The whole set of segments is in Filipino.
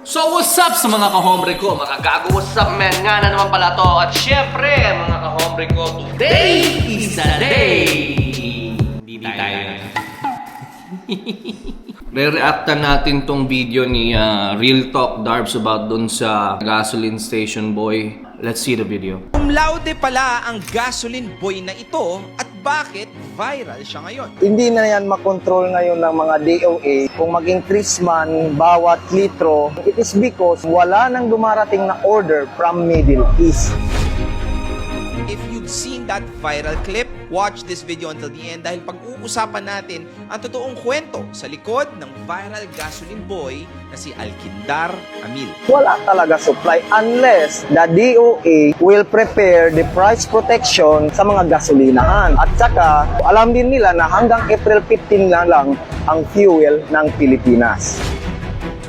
So what's up sa mga kahombre ko? Makagago, what's up man? Nga na naman pala to. At syempre, mga kahombre ko, today is the day. Hindi tayo. Re-reactan natin tong video ni Real Talk Darbs about dun sa gasoline station boy. Let's see the video. Cum laude pala ang gasoline boy na ito at bakit viral siya ngayon? Hindi na yan makontrol ngayon ng mga DOA kung mag-increase man bawat litro. It is because wala nang dumarating na order from Middle East. If you've seen that viral clip, watch this video until the end dahil pag-uusapan natin ang totoong kwento sa likod ng viral gasoline boy na si Alkindar Amil. Wala talaga supply unless the DOA will prepare the price protection sa mga gasolinahan. At saka, alam din nila na hanggang April 15 na lang ang fuel ng Pilipinas.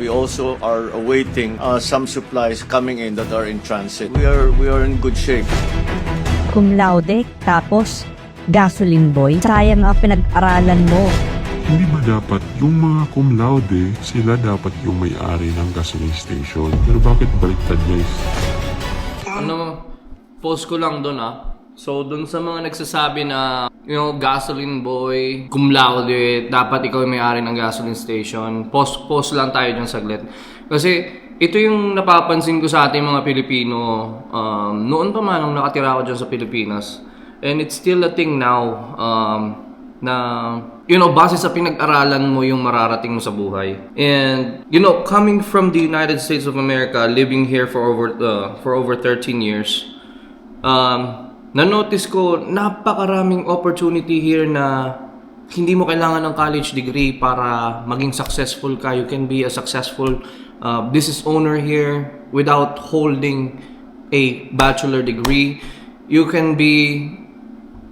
We also are awaiting some supplies coming in that are in transit. We are in good shape. Cum laude, tapos gasoline boy. Sayang nga pinag-aralan mo. Hindi ba dapat yung mga cum laude, sila dapat yung may-ari ng gasoline station? Pero bakit baliktad, guys? Post ko lang dun So dun sa mga nagsasabi na, gasoline boy, cum laude, dapat ikaw yung may-ari ng gasoline station. Post lang tayo dyan saglit. Kasi ito yung napapansin ko sa ating mga Pilipino noon pa man nung nakatira ako dyan sa Pilipinas. And it's still a thing now na, base sa pinag-aralan mo yung mararating mo sa buhay. And, coming from the United States of America, living here for over 13 years, na-notice ko napakaraming opportunity here na hindi mo kailangan ng college degree para maging successful ka. You can be a successful business owner here without holding a bachelor degree. You can be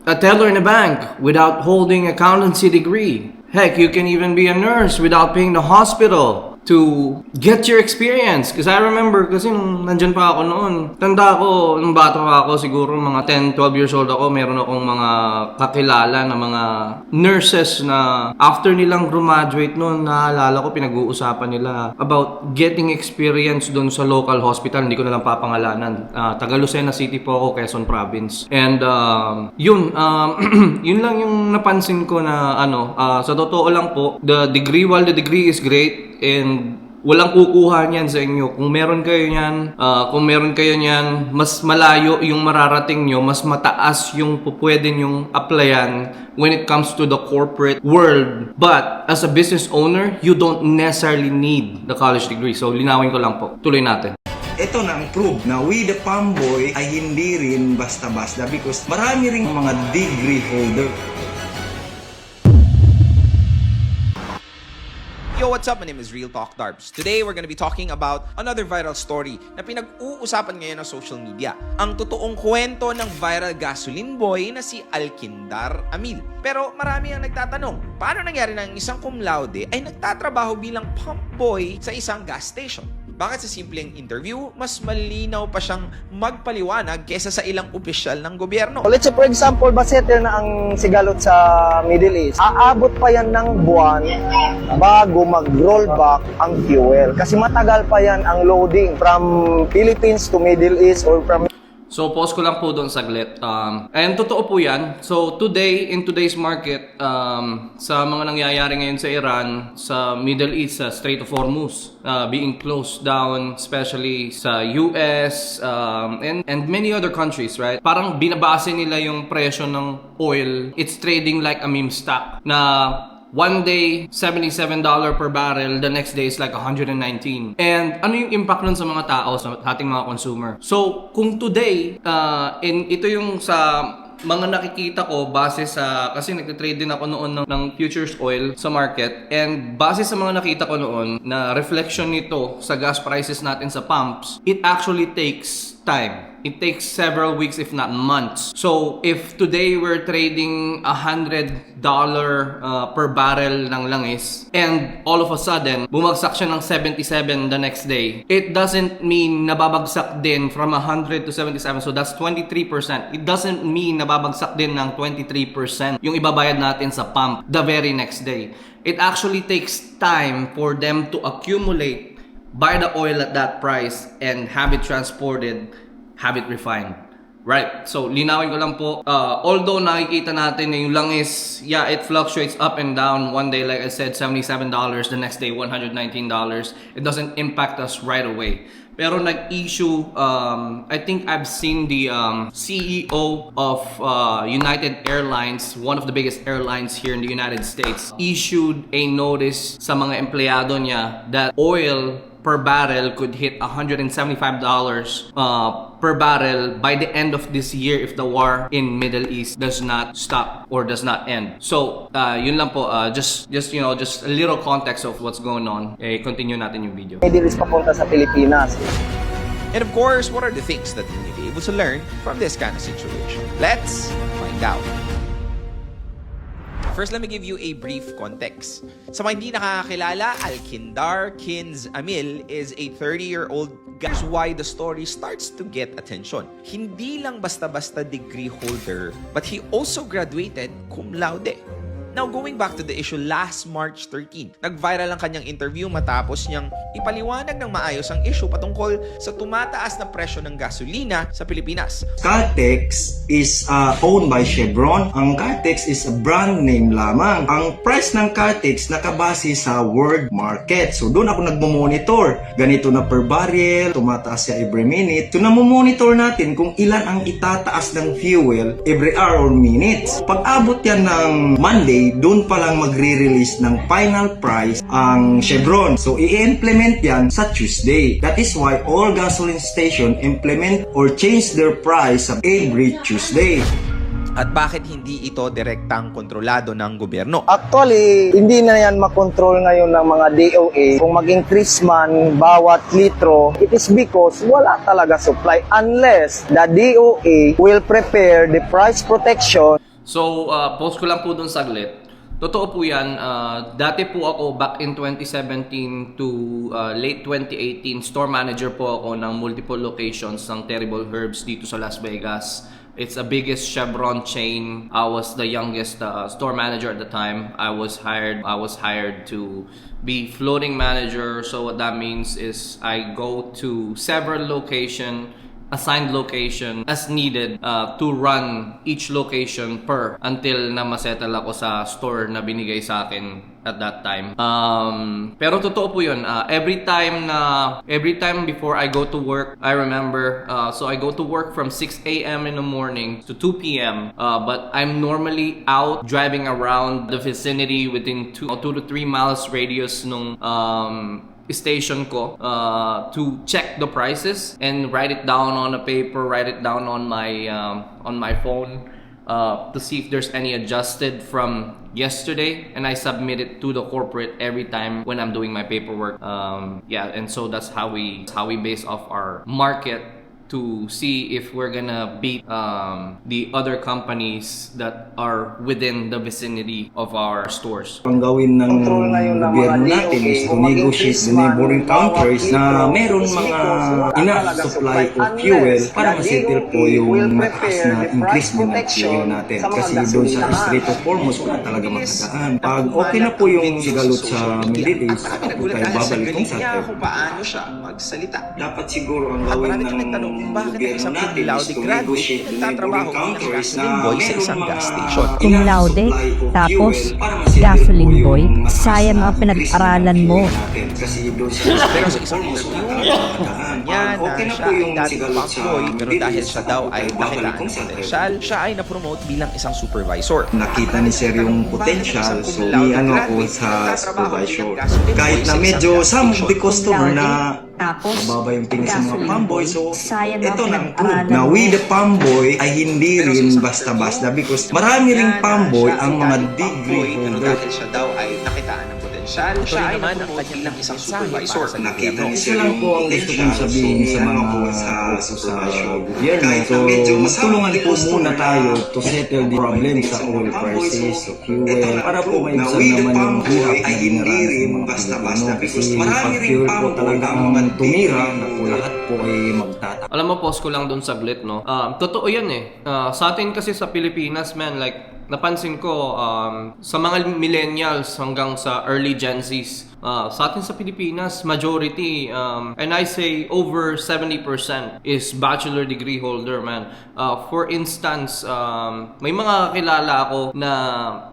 a teller in a bank without holding accountancy degree. Heck, you can even be a nurse without paying the hospital to get your experience. Because I remember, kasi nung nandyan pa ako noon, tanda ko, nung bata pa ako, siguro mga 10, 12 years old ako, meron akong mga kakilala na mga nurses na after nilang graduate noon, naalala ko, pinag-uusapan nila about getting experience doon sa local hospital. Hindi ko na lang papangalanan. Taga Lucena City po ako, Quezon Province. And yun lang yung napansin ko na sa totoo lang po, while the degree is great, and walang kukuha niyan sa inyo. Kung meron kayo niyan, mas malayo yung mararating nyo, mas mataas yung pwede nyong applyan when it comes to the corporate world. But as a business owner, you don't necessarily need the college degree. So linawin ko lang po. Tuloy natin. Ito na ang proof na we the Pamboy ay hindi rin basta-basta because marami ring mga degree holder. Yo, what's up? My name is Real Talk Darbs. Today, we're gonna be talking about another viral story na pinag-uusapan ngayon ng social media. Ang totoong kwento ng viral gasoline boy na si Alkindar Amil. Pero marami ang nagtatanong, paano nangyari na ang isang cum laude ay nagtatrabaho bilang pump boy sa isang gas station? Bakit sa simpleng interview, mas malinaw pa siyang magpaliwanag kesa sa ilang opisyal ng gobyerno? Let's say for example, basettle na ang sigalot sa Middle East. Aabot pa yan ng buwan bago mag-rollback ang fuel. Kasi matagal pa yan ang loading from Philippines to Middle East or from... So, pause ko lang po doon saglit. And totoo po yan. So, in today's market, sa mga nangyayari ngayon sa Iran, sa Middle East, sa Strait of Hormuz, being closed down, especially sa US, and many other countries, right? Parang binabase nila yung presyo ng oil. It's trading like a meme stock na one day, $77 per barrel. The next day is like 119. And ano yung impact nun sa mga tao, sa ating mga consumer? So, kung today, ito yung sa mga nakikita ko base sa, kasi nag-trade din ako noon ng futures oil sa market, and base sa mga nakita ko noon na reflection nito sa gas prices natin sa pumps, it actually takes time. It takes several weeks if not months. So if today we're trading $100 per barrel ng langis and all of a sudden bumagsak siya ng 77 the next day, it doesn't mean nababagsak din from 100 to 77. So that's 23%. It doesn't mean nababagsak din ng 23% yung ibabayad natin sa pump the very next day. It actually takes time for them to accumulate buy the oil at that price and have it transported, have it refined. Right. So, linawin ko lang po, although nakikita natin na yung langis, yeah, it fluctuates up and down. One day, like I said, $77, the next day, $119. It doesn't impact us right away. Pero nag-issue, I think I've seen the CEO of United Airlines, one of the biggest airlines here in the United States, issued a notice sa mga empleyado niya that oil per barrel could hit $175 per barrel by the end of this year if the war in Middle East does not stop or does not end. So, yun lang po, just you know, just a little context of what's going on. Continue natin yung video. Middle East papunta sa Pilipinas. And of course, what are the things that we may be able to learn from this kind of situation? Let's find out. First, let me give you a brief context. Sa mga hindi nakakakilala, Alkindar Kins Amil is a 30-year-old guy. Here's why the story starts to get attention. Hindi lang basta-basta degree holder, but he also graduated cum laude. Now, going back to the issue last March 13, nag-viral ang kanyang interview matapos niyang ipaliwanag ng maayos ang issue patungkol sa tumataas na presyo ng gasolina sa Pilipinas. Caltex is owned by Chevron. Ang Caltex is a brand name lamang. Ang price ng Caltex nakabase sa world market. So doon ako nagmo-monitor. Ganito na per barrel, tumataas siya every minute. So namomonitor natin kung ilan ang itataas ng fuel every hour or minutes. Pag abot yan ng Monday, doon pa lang magre-release ng final price ang Chevron. So i-implement yan sa Tuesday. That is why all gasoline station implement or change their price every Tuesday. At bakit hindi ito direktang kontrolado ng gobyerno? Actually, hindi na yan makontrol ngayon ng mga DOA. Kung mag-increase man bawat litro, it is because wala talaga supply unless the DOA will prepare the price protection. So, post ko lang po dun saglit. Totoo po yan. Dati po ako back in 2017 to late 2018, store manager po ako ng multiple locations ng Terrible Herbs dito sa Las Vegas. It's the biggest Chevron chain. I was the youngest store manager at the time. I was hired to be floating manager. So what that means is I go to several assigned location as needed to run each location per until na masettle ako sa store na binigay sa akin at that time. Pero totoo po yun. Every time before I go to work, I remember, so I go to work from 6 a.m. in the morning to 2 p.m. But I'm normally out driving around the vicinity within 2 to 3 miles radius nung station ko to check the prices and write it down on a paper, write it down on my phone to see if there's any adjusted from yesterday, and I submit it to the corporate every time when I'm doing my paperwork. And so that's how we base off our market to see if we're gonna beat the other companies that are within the vicinity of our stores. Ang gawin ng gobyerno natin is to negotiate the neighboring countries na meron mga enough supply of fuel para masettle po yung mataas na increase mo ng fuel natin. Kasi doon sa Strait of Hormuz wala talaga makadaan. Pag okay na po yung sigalot sa Middle East, ako tayo babalik kung saan. Kung paano siya magsalita. Dapat siguro ang At gawin marami kang nagtanong kung bakit ang isang cum laude graduate nagtatrabaho bilang gasoline boy sa isang gas station. Cum laude, tapos gasoline boy, sayang ang pinag-aralan mo. Pero sa isang interview, niya na siya ay dating fuckboy, pero dahil siya daw ay nakitaan ng potensyal, siya ay na-promote bilang isang supervisor. Nakita ni Sir yung potential, so ano ako sa supervisor. Kahit na medyo some of the customer na Tapos, mababa yung tingin sa mga pamboy, so sayang ito ang na proof pinag-aralan na mo. we the pamboy ay hindi rin basta-basta because marami ring pamboy ang mga degree Pero holder. dahil siya daw ay nakitaan ng potensyal, siya ay naman ang kanyang isang supervisor sa Nakita gobyerno. ni Sir lang po ang gusto kong sabihin sa mga sa gobyerno. So, magtulungan po muna tayo to settle the problem sa oil prices, sa fuel, para po maibsan naman yung hirap na dinaranas ng mga Pilipino. Kasi pag fuel po talaga ang tumira, naku, lahat po ay magtata. Alam mo, post ko lang doon saglit, no? Totoo yan eh. Sa atin kasi sa Pilipinas, man, like, napansin ko, sa mga millennials hanggang sa early Gen Zs, Sa atin sa Pilipinas, majority, and I say over 70% is bachelor degree holder, man. For instance, may mga kilala ako na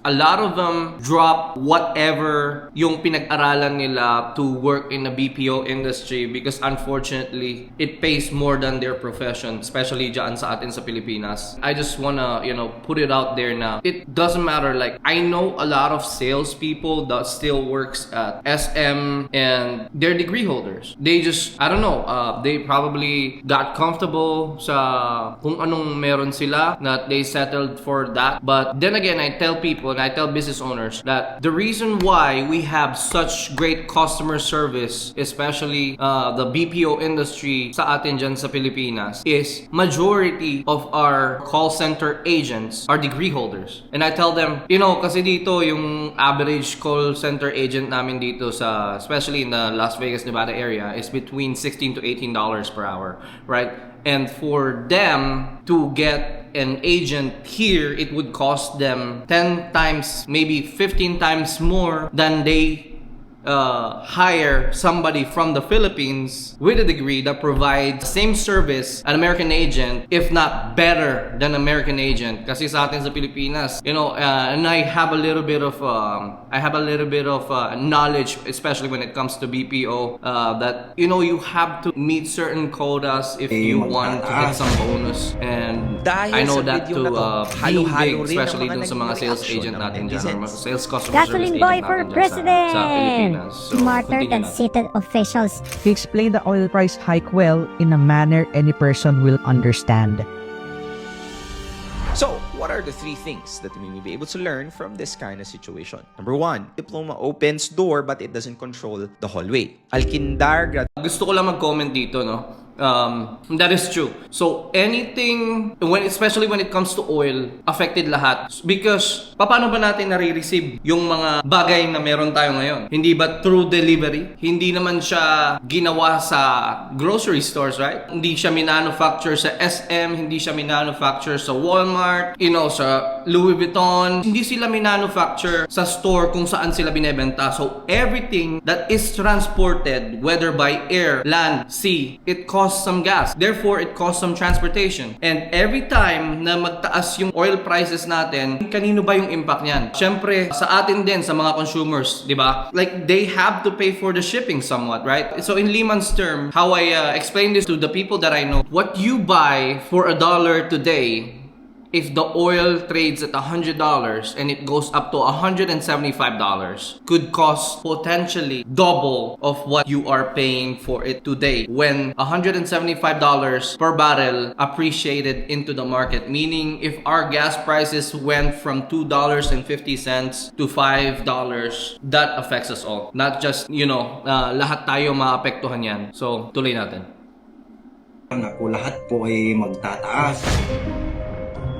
a lot of them drop whatever yung pinag-aralan nila to work in the BPO industry because unfortunately, it pays more than their profession, especially dyan sa atin sa Pilipinas. I just wanna, put it out there na it doesn't matter. Like, I know a lot of salespeople that still works at SM and they're degree holders. They just, I don't know, they probably got comfortable sa kung anong meron sila, that they settled for that. But then again, I tell people and I tell business owners that the reason why we have such great customer service, especially the BPO industry sa atin dyan sa Pilipinas, is majority of our call center agents are degree holders. And I tell them, kasi dito yung average call center agent namin dito sa, especially in the Las Vegas, Nevada area, is between $16 to $18 per hour, right? And for them to get an agent here, it would cost them 10 times, maybe 15 times more than they hire somebody from the Philippines with a degree that provides the same service an American agent, if not better than American agent. Kasi sa atin sa Pilipinas, and I have a little bit of knowledge, especially when it comes to BPO, that you have to meet certain quotas if you want to get some bonus. And Dahil I know sa that video to na to, be halo-halo big, rin especially ang dun mga sa mga naging sales reaction agent ng natin dyan, or netizens. mga sales customer Gasoline service boy agent for natin dyan president! sa Pilipinas. So, Smarter continue than natin. seated officials. To explain the oil price hike well in a manner any person will understand. So, what are the 3 things that we may be able to learn from this kind of situation? Number 1, diploma opens door but it doesn't control the hallway. Alkindar Gusto ko lang mag-comment dito, no? That is true. So anything, especially when it comes to oil, affected lahat. Because paano ba natin nare-receive yung mga bagay na meron tayo ngayon? Hindi ba through delivery? Hindi naman siya ginawa sa grocery stores, right? Hindi siya minanufacture sa SM, hindi siya minanufacture sa Walmart, sa Louis Vuitton. Hindi sila minanufacture sa store kung saan sila binebenta. So everything that is transported, whether by air, land, sea, it costs some gas. Therefore, it costs some transportation. And every time na magtaas yung oil prices natin, kanino ba yung impact niyan? Siyempre, sa atin din, sa mga consumers, di ba? Like, they have to pay for the shipping somewhat, right? So in layman's term, how I explain this to the people that I know, what you buy for $1 today, if the oil trades at $100 and it goes up to $175, could cost potentially double of what you are paying for it today, when $175 per barrel appreciated into the market. Meaning, if our gas prices went from $2.50 to $5, that affects us all. Not just, lahat tayo maapektuhan yan. So, tuloy natin. Ako lahat po ay magtataas.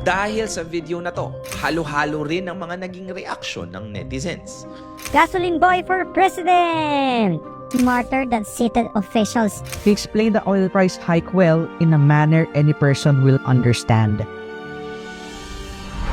Dahil sa video na to, halo-halo rin ang mga naging reaction ng netizens. Gasoline boy for president! Smarter than seated officials. To explain the oil price hike well in a manner any person will understand.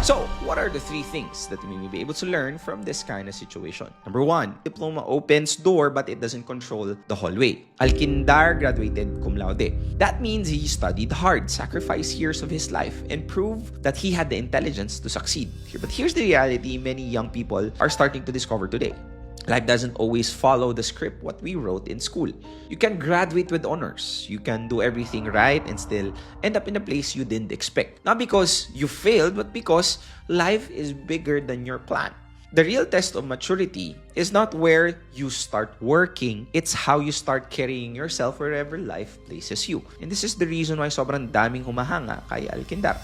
So, what are the 3 things that we may be able to learn from this kind of situation? Number 1, diploma opens door but it doesn't control the hallway. Alkindar graduated cum laude. That means he studied hard, sacrificed years of his life, and proved that he had the intelligence to succeed. But here's the reality many young people are starting to discover today. Life doesn't always follow the script what we wrote in school. You can graduate with honors. You can do everything right and still end up in a place you didn't expect. Not because you failed, but because life is bigger than your plan. The real test of maturity is not where you start working, it's how you start carrying yourself wherever life places you. And this is the reason why sobrang daming humahanga kay Alkindar.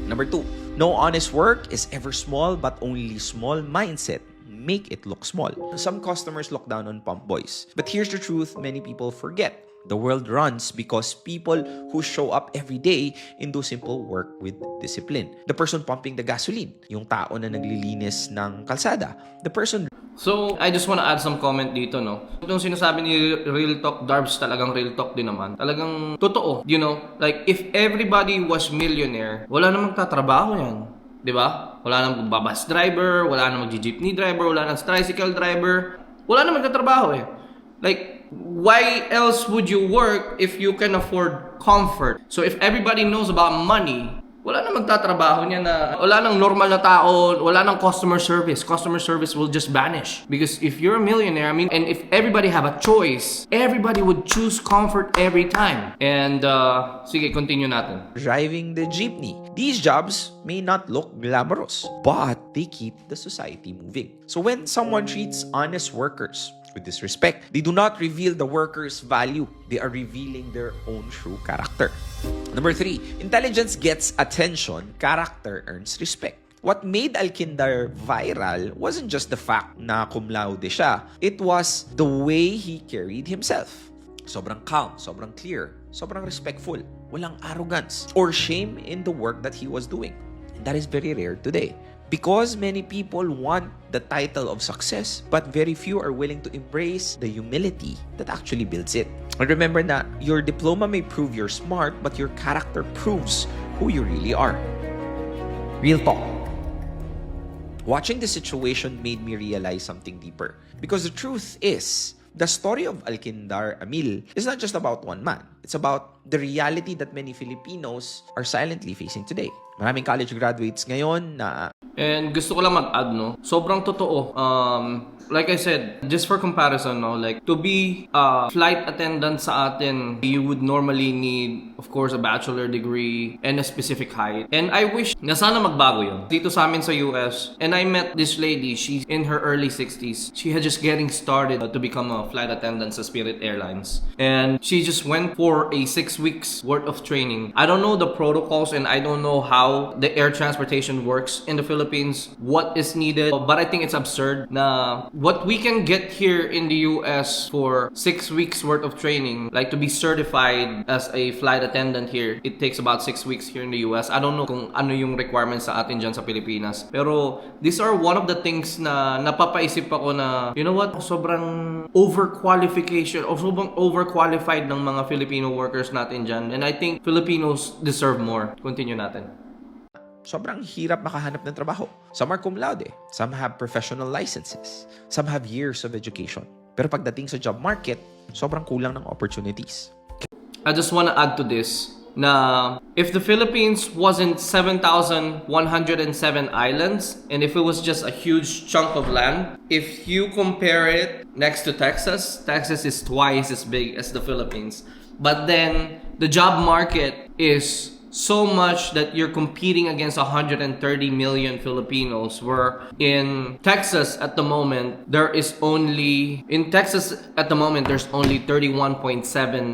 Number 2, no honest work is ever small, but only small mindset make it look small. Some customers look down on pump boys. But here's the truth many people forget. The world runs because people who show up every day and do simple work with discipline. The person pumping the gasoline, yung tao na naglilinis ng kalsada. The person... So, I just wanna add some comment dito, no? Itong sinasabi ni Real Talk Darbs, talagang Real Talk din naman. Talagang totoo, Like, if everybody was millionaire, wala namang tatrabaho yan. Di ba? Wala nang bus driver, wala nang mag-jeepney driver, wala nang tricycle driver. wala na magtatrabaho eh. Like, why else would you work if you can afford comfort? So if everybody knows about money, wala na magtatrabaho niya na, wala nang normal na tao, wala nang customer service. Customer service will just vanish. Because if you're a millionaire, I mean, and if everybody have a choice, everybody would choose comfort every time. And, sige, continue natin. Driving the jeepney. These jobs may not look glamorous, but they keep the society moving. So when someone treats honest workers with disrespect, they do not reveal the workers' value. They are revealing their own true character. Number 3, intelligence gets attention, character earns respect. What made Alkindar viral wasn't just the fact na cum laude siya. It was the way he carried himself. Sobrang calm, sobrang clear, sobrang respectful. Walang arrogance or shame in the work that he was doing. And that is very rare today. Because many people want the title of success, but very few are willing to embrace the humility that actually builds it. And remember that your diploma may prove you're smart, but your character proves who you really are. Real talk. Watching this situation made me realize something deeper. Because the truth is, the story of Alkindar Amil is not just about one man. It's about the reality that many Filipinos are silently facing today. Maraming college graduates ngayon na... And gusto ko lang mag-add, no? Sobrang totoo. Like I said, just for comparison, no? Like, to be a flight attendant sa atin, you would normally need, of course, a bachelor degree and a specific height. And I wish na sana magbago yun. Dito sa amin sa US, and I met this lady, she's in her early 60s. She had just getting started to become a flight attendant sa Spirit Airlines. And she just went for a 6 weeks worth of training. I don't know the protocols and I don't know how the air transportation works in the Philippines, what is needed, but I think it's absurd na what we can get here in the US for 6 weeks worth of training, like to be certified as a flight attendant here, it takes about 6 weeks here in the US. I don't know kung ano yung requirements sa atin dyan sa Pilipinas. Pero these are one of the things na napapaisip ako na, you know what, sobrang overqualification o sobrang overqualified ng mga Filipino workers natin dyan. And I think Filipinos deserve more. Continue natin. Sobrang hirap makahanap ng trabaho. Some are cum laude. Some have professional licenses. Some have years of education. Pero pagdating sa job market, sobrang kulang ng opportunities. I just want to add to this na if the Philippines wasn't 7,107 islands and if it was just a huge chunk of land, if you compare it next to Texas, Texas is twice as big as the Philippines. But then the job market is so much that you're competing against 130 million Filipinos, where in Texas at the moment, there's only 31.7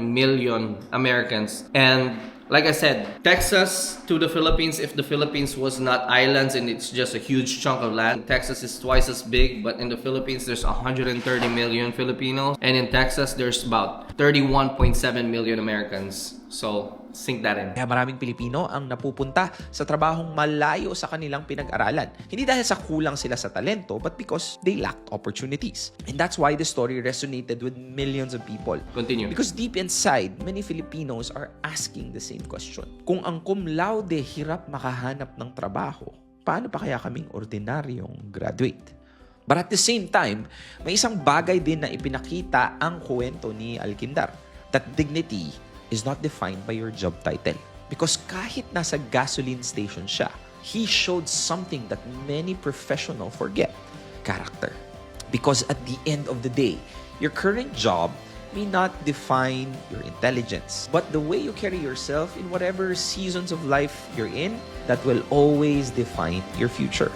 million Americans. And like I said, Texas to the Philippines, if the Philippines was not islands and it's just a huge chunk of land, Texas is twice as big, but in the Philippines, there's 130 million Filipinos, and in Texas, there's about 31.7 million Americans. So, sink that in. Kaya maraming Pilipino ang napupunta sa trabahong malayo sa kanilang pinag-aralan. Hindi dahil sa kulang sila sa talento, but because they lacked opportunities. And that's why the story resonated with millions of people. Continue. Because deep inside, many Filipinos are asking the same question. Kung ang cum laude hirap makahanap ng trabaho, paano pa kaya kaming ordinaryong graduate? But at the same time, may isang bagay din na ipinakita ang kwento ni Alkindar. That dignity is not defined by your job title. Because kahit nasa gasoline station siya, he showed something that many professionals forget. Character. Because at the end of the day, your current job may not define your intelligence, but the way you carry yourself in whatever seasons of life you're in, that will always define your future.